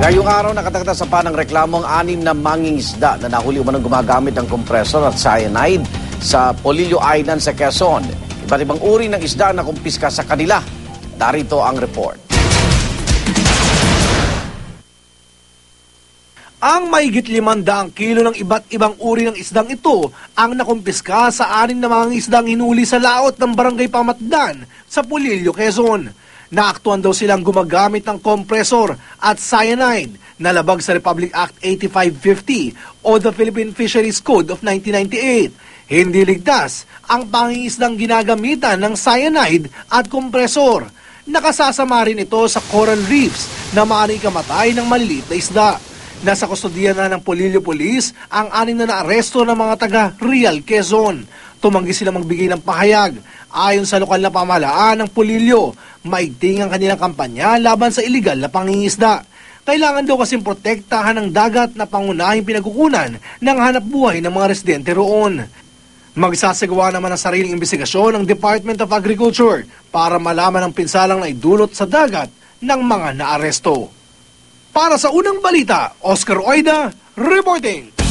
Ngayong araw nakatagta sa panang reklamo ang 6 na mangingisda na nahuli umanong gumagamit ng kompresor at cyanide sa Polillo Island sa Quezon. Iba't ibang uri ng isda na kumpiska sa kanila. Darito ang report. Ang mahigit 500 kilo ng iba't ibang uri ng isdang ito ang nakumpiska sa 6 na mga isdang hinuli sa laot ng Barangay Pamatdan sa Polillo, Quezon. Naaktuhan daw silang gumagamit ng kompresor at cyanide na labag sa Republic Act 8550 o the Philippine Fisheries Code of 1998. Hindi ligtas ang pangingisdang ginagamitan ng cyanide at kompresor. Nakasasama rin ito sa coral reefs na maaaring kamatay ng maliliit na isda. Nasa kustodiya na ng Polillo Police ang 6 na naaresto ng mga taga Real, Quezon. Tumanggi sila magbigay ng pahayag. Ayon sa lokal na pamahalaan ng Polillo, maigting ang kanilang kampanya laban sa iligal na pangingisda. Kailangan daw kasing protektahan ng dagat na pangunahing pinagkukunan ng hanap buhay ng mga residente roon. Magsasagawa naman ng sariling investigasyon ng Department of Agriculture para malaman ang pinsalang naidulot sa dagat ng mga naaresto. Para sa unang balita, Oscar Oida, reporting.